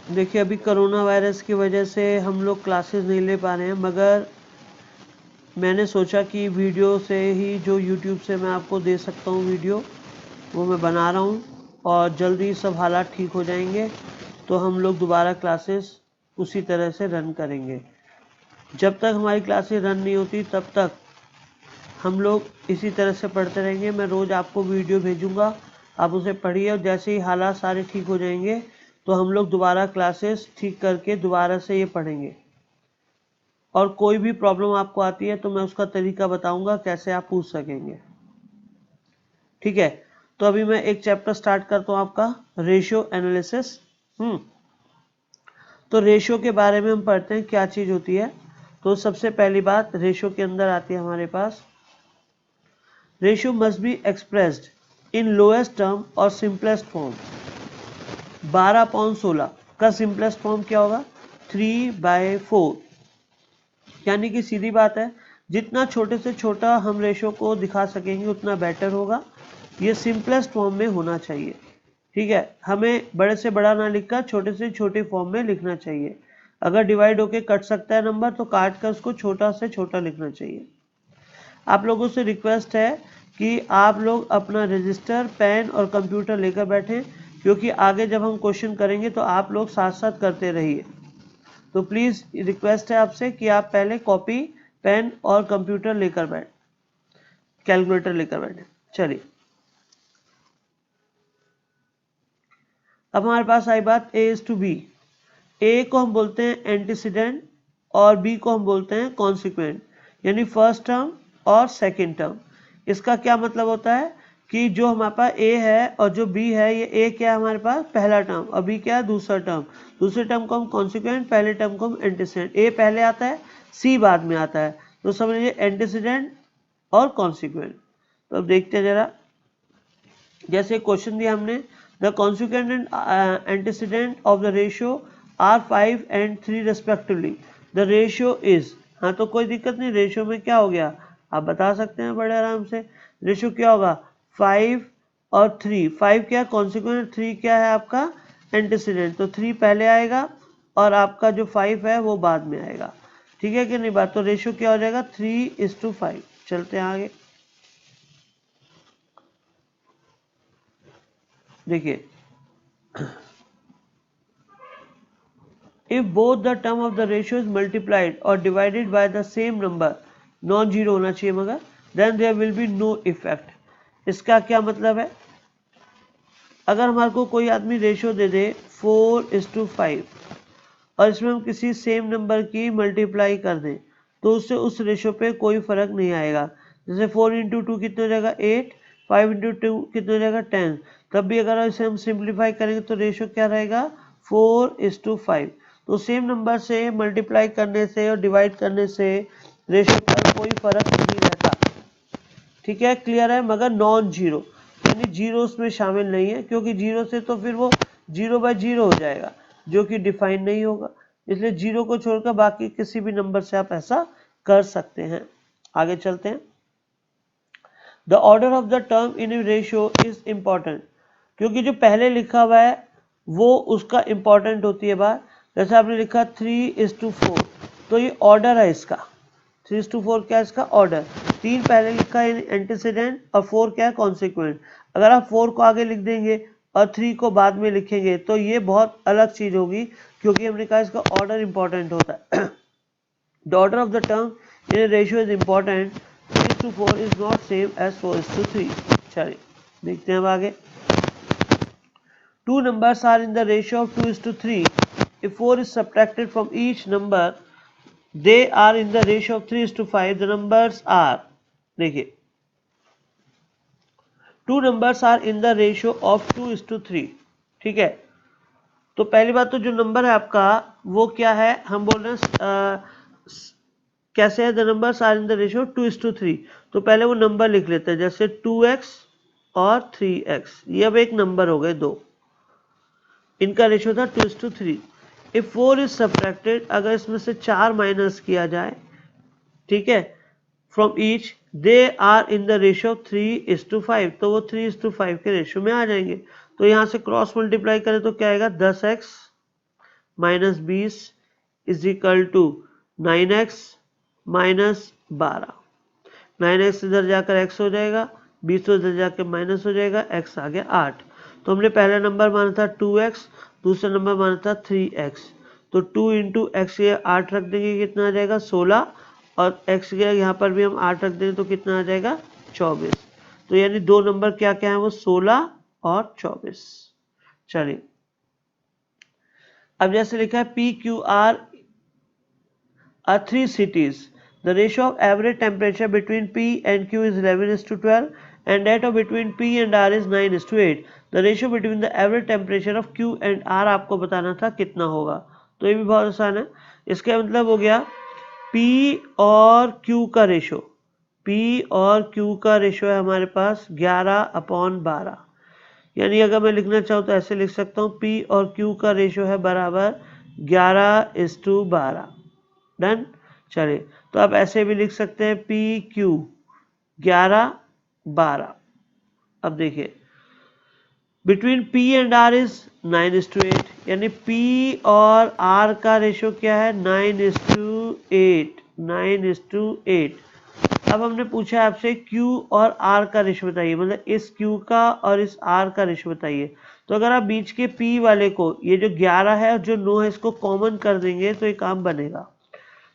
देखिए अभी corona virus की वजह से हम लोग क्लासेस नहीं ले पा रहे हैं, मगर मैंने सोचा कि वीडियो से ही जो यूट्यूब से मैं आपको दे सकता हूँ वीडियो, वो मैं बना रहा हूँ और जल्दी सब हालात ठीक हो जाएंगे तो हम लोग दोबारा क्लासेस उसी तरह से रन करेंगे। जब तक हमारी क्लासेस रन नहीं होती तब तक हम लोग इसी तरह से पढ़ते रहेंगे। मैं रोज़ आपको वीडियो भेजूंगा, आप उसे पढ़िए और जैसे ही हालात सारे ठीक हो जाएंगे तो हम लोग दोबारा क्लासेस ठीक करके दोबारा से ये पढ़ेंगे। और कोई भी प्रॉब्लम आपको आती है तो मैं उसका तरीका बताऊंगा कैसे आप पूछ सकेंगे। ठीक है, तो अभी मैं एक चैप्टर स्टार्ट करता हूँ आपका, रेशियो एनालिसिस। तो रेशियो के बारे में हम पढ़ते हैं क्या चीज़ होती है। तो सबसे पहली बात रेशियो के अंदर आती है हमारे पास, ratio must be expressed in lowest term or simplest form. 12/16 का सिंपलेस्ट फॉर्म क्या होगा, 3/4। यानी कि सीधी बात है, जितना छोटे से छोटा हम रेशियो को दिखा सकेंगे उतना बेटर होगा। ये सिंपलेस्ट फॉर्म में होना चाहिए। ठीक है, हमें बड़े से बड़ा ना लिखकर छोटे से छोटे फॉर्म में लिखना चाहिए। अगर डिवाइड होके कट सकता है नंबर तो काट कर उसको छोटा से छोटा लिखना चाहिए। आप लोगों से रिक्वेस्ट है कि आप लोग अपना रजिस्टर, पेन और कंप्यूटर लेकर बैठें, क्योंकि आगे जब हम क्वेश्चन करेंगे तो आप लोग साथ साथ करते रहिए। तो प्लीज़ रिक्वेस्ट है आपसे कि आप पहले कॉपी, पेन और कंप्यूटर लेकर बैठ, कैलकुलेटर लेकर बैठे। चलिए, अब हमारे पास आई बात A:B। ए को हम बोलते हैं एंटीसीडेंट और बी को हम बोलते हैं कॉन्सिक्वेंट, यानी फर्स्ट टर्म और सेकंड टर्म। इसका क्या मतलब होता है कि जो हमारे पास ए है और जो बी है, ये ए क्या है हमारे पास पहला टर्म और बी क्या है दूसरा टर्म। दूसरे टर्म को हम कॉन्सिक्वेंट, पहले टर्म को हम एंटीसीडेंट। ए पहले आता है, सी बाद में आता है, तो समझिए एंटीसीडेंट और कॉन्सिक्वेंट। तो अब देखते हैं जरा, जैसे क्वेश्चन दिया हमने, the consequent and antecedent of the ratio are 5 and 3 respectively, the ratio is. हाँ तो कोई दिक्कत नहीं, रेशियो में क्या हो गया आप बता सकते हैं बड़े आराम से। रेशियो क्या होगा 5 और 3। 5 क्या है कॉन्सिक्वेंट, 3 क्या है आपका एंटीसीडेंट। तो 3 पहले आएगा और आपका जो 5 है वो बाद में आएगा। ठीक है कि नहीं बात। तो रेशियो क्या हो जाएगा 3:5। चलते हैं आगे, देखिए, if both the term of the ratio is multiplied or divided by the same number, non zero होना चाहिए मगर, then there will be no effect। इसका क्या मतलब है, अगर हमारे को कोई आदमी रेशियो दे दे 4:5 और इसमें हम किसी सेम नंबर की मल्टीप्लाई कर दें तो उससे उस रेशियो पे कोई फर्क नहीं आएगा। जैसे 4 × 2 कितना हो जाएगा 8, 5 × 2 कितना हो जाएगा 10। तब भी अगर इसे हम सिंप्लीफाई करेंगे तो रेशियो क्या रहेगा 4:5। तो सेम नंबर से मल्टीप्लाई करने से और डिवाइड करने से रेशियो पर कोई फर्क नहीं रहता। ठीक है, क्लियर है, मगर नॉन जीरो, यानी जीरो उसमें शामिल नहीं है, क्योंकि जीरो से तो फिर वो 0/0 हो जाएगा जो कि डिफाइन नहीं होगा। इसलिए जीरो को छोड़कर बाकी किसी भी नंबर से आप ऐसा कर सकते हैं। आगे चलते हैं, the order of the term in ratio is important, क्योंकि जो पहले लिखा हुआ है वो उसका इंपॉर्टेंट होती है बात। जैसे आपने लिखा 3:4, तो ये ऑर्डर है इसका। 3:4 क्या है इसका ऑर्डर। 3 पहले लिखा है एंटीसीडेंट और 4 क्या है कॉन्सिक्वेंट। अगर आप 4 को आगे लिख देंगे और 3 को बाद में लिखेंगे तो ये बहुत अलग चीज होगी, क्योंकि हमने कहा इसका ऑर्डर इंपॉर्टेंट होता है। The order of the term in ratio is important. 3:4 is not same as 4:3। चलिए देखते हैं अब आगे। Two numbers are in the ratio of 2:3. If 4 is subtracted from each number, they are in the ratio of 3:5. The numbers are, देखिए, two numbers are in the ratio of 2:3। ठीक है, तो पहली बात तो जो नंबर है आपका वो क्या है, हम बोल रहे हैं कैसे है, the numbers are in the ratio 2:3। तो पहले वो नंबर लिख लेते हैं, जैसे 2x और 3x, ये अब एक नंबर हो गए दो, इनका रेशियो था 2:3। इफ 4 इज सब्ट्रैक्टेड, अगर इसमें से 4 माइनस किया जाए, ठीक है, from each, they are in the ratio 3:5, तो वो 3:5 के रेशियो में आ जाएंगे। तो यहाँ से क्रॉस मल्टीप्लाई करें तो क्या आएगा 10x minus 20 is equal to 9x minus 12। 9x इधर जाकर x हो जाएगा, 20 इधर जाकर माइनस हो जाएगा, x आ गया 8। तो हमने पहला नंबर माना था 2x, दूसरा नंबर माना था 3x। तो 2 इंटू एक्स ये 8 रख देंगे, कितना आ जाएगा 16, और x के यहाँ पर भी हम 8 रख देंगे तो कितना आ जाएगा 24। तो यानी दो नंबर क्या क्या है वो 16 और 24। चलिए अब जैसे लिखा है PQR are three cities. The ratio of average temperature between P and Q is 11:12 and that of between P and R is 9:8. The ratio between the average temperature of Q and R आपको बताना था कितना होगा। तो ये भी बहुत आसान है। इसका मतलब हो गया P और Q का रेशो, P और Q का रेशो है हमारे पास 11/12। यानी अगर मैं लिखना चाहूँ तो ऐसे लिख सकता हूँ P और Q का रेशो है बराबर 11:12। डन। चलिए तो आप ऐसे भी लिख सकते हैं PQ 11/12। अब देखिए between P and R is 9:8, यानी P और R का रेशो क्या है 9:8, 9:8। अब हमने पूछा आपसे Q और R का रेशो बताइए, मतलब इस Q का और इस R का रेशो बताइए। तो अगर आप बीच के P वाले को, ये जो 11 है और जो 9 है, इसको कॉमन कर देंगे तो ये काम बनेगा।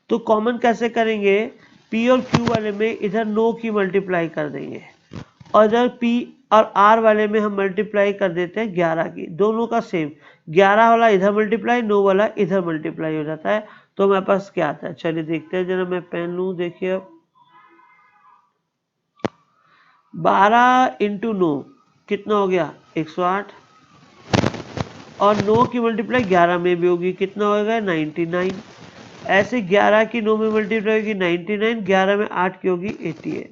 तो कॉमन कैसे करेंगे, P और Q वाले में इधर 9 की मल्टीप्लाई कर देंगे और इधर P और R वाले में हम मल्टीप्लाई कर देते हैं 11 की, दोनों का सेम। 11 वाला इधर मल्टीप्लाई, 9 वाला इधर मल्टीप्लाई हो जाता है। तो हमारे पास क्या आता है, चलिए देखते हैं जरा, मैं पेन लूँ। देखिए अब 12 इंटू 9 कितना हो गया 108, और 9 की मल्टीप्लाई 11 में भी होगी, कितना होगा 99। ऐसे 11 की 9 में मल्टीप्लाई होगी 99, 11 में 8 की होगी 88।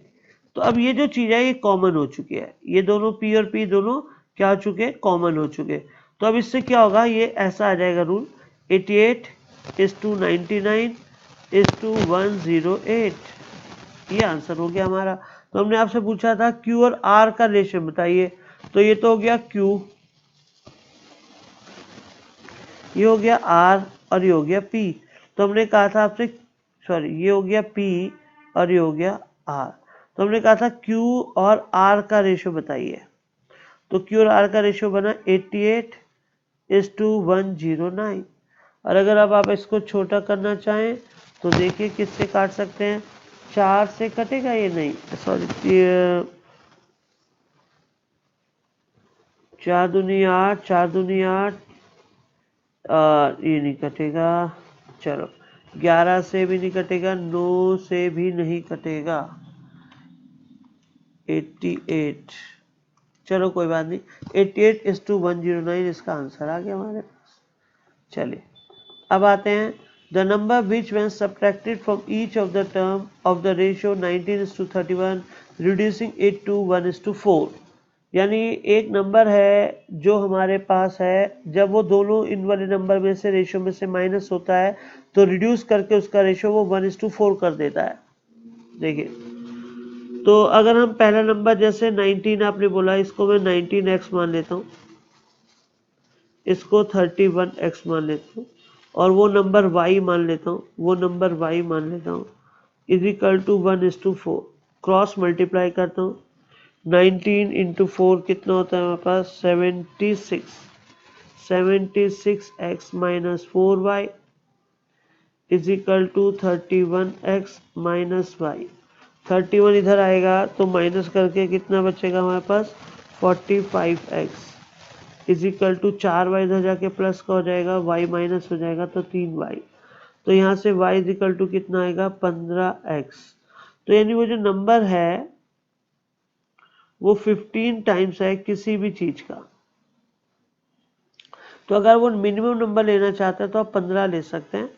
तो अब ये जो चीज़ है ये कॉमन हो चुकी है, ये दोनों P और P दोनों क्या हो चुके हैं, कॉमन हो चुके। तो अब इससे क्या होगा, ये ऐसा आ जाएगा रूल 88:99:108। ये आंसर हो गया हमारा। तो हमने आपसे पूछा था Q और R का रेशियो बताइए, तो ये तो हो गया Q, ये हो गया R और ये हो गया P। तो हमने कहा था आपसे, सॉरी ये हो गया P और ये हो गया R। तो हमने कहा था Q और R का रेशियो बताइए। तो Q और R का रेशियो बना 88:109। और अगर अब आप इसको छोटा करना चाहें तो देखिए किससे काट सकते हैं, 4 से कटेगा, ये नहीं सॉरी 4 दूनी 8, 4 दूनी 8, ये नहीं कटेगा। चलो 11 से भी नहीं कटेगा, 9 से भी नहीं कटेगा, 88। चलो कोई बात नहीं, 88:109 इसका आंसर आ गया हमारे पास। चलिए अब आते हैं the number which when subtracted from each of the term of the ratio 19:31 reducing it to 1:4। यानी एक नंबर है जो हमारे पास है, जब वो दोनों इन वाले नंबर में से रेशियो में से माइनस होता है तो रिड्यूस करके उसका रेशियो वो 1:4 कर देता है। देखिए तो अगर हम पहला नंबर जैसे 19 आपने बोला, इसको मैं 19x मान लेता हूँ, इसको 31x मान लेता हूँ, और वो नंबर y मान लेता हूँ, वो नंबर y मान लेता हूँ, is equal to 1:4। Cross multiply करता हूँ, 19 इंटू 4 कितना होता है हमारे पास 76, 76x minus 4y is equal to 31x minus y. 31 इधर आएगा तो माइनस करके कितना बचेगा हमारे पास 45x is equal to 4y इधर जाके प्लस का हो जाएगा, y माइनस हो जाएगा तो 3y। तो यहाँ से y इज इक्वल टू कितना आएगा 15x। तो यानी वो जो नंबर है वो 15 टाइम्स है किसी भी चीज का। तो अगर वो मिनिमम नंबर लेना चाहते हैं तो आप 15 ले सकते हैं,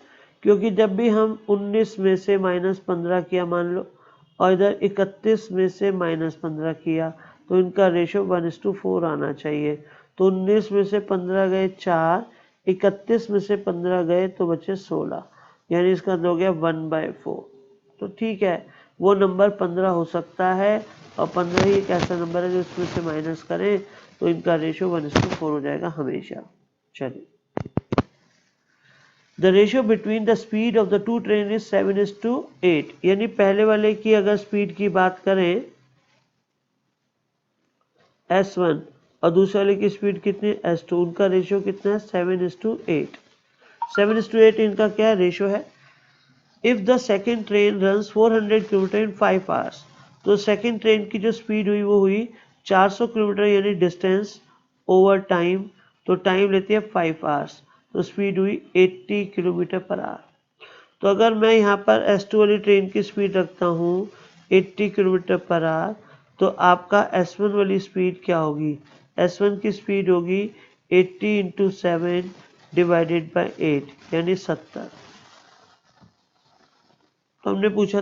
क्योंकि जब भी हम 19 में से -15 किया मान लो, और इधर 31 में से -15 किया, तो इनका रेशो 1:4 आना चाहिए। तो 19 में से 15 गए 4, 31 में से 15 गए तो बचे 16, यानी इसका हो गया 1/4। तो ठीक है, वो नंबर 15 हो सकता है, और 15 ही एक ऐसा नंबर है जो इसमें से माइनस करें तो इनका रेशो 1:4 हो जाएगा हमेशा। चलिए the ratio between the speed of the two train is 7:8। यानी पहले वाले की अगर स्पीड की बात करें S1 और दूसरे वाले की स्पीड कितनी है S2, उनका रेशियो कितना है 7:8। 7:8 इनका क्या रेशियो है। If the second train runs 400 kilometre in 5 hours, तो सेकेंड ट्रेन की जो स्पीड हुई वो हुई 400 किलोमीटर यानी डिस्टेंस ओवर टाइम, तो टाइम लेती है 5 आवर्स, तो स्पीड हुई 80 किलोमीटर पर आवर। तो अगर मैं यहाँ पर S2 वाली ट्रेन की स्पीड रखता हूँ 80 किलोमीटर पर आवर, तो आपका S1 वाली स्पीड क्या होगी, S1 की स्पीड होगी 80 × 7 डिवाइडेड बाई 8 यानी 70। तो हमने पूछा था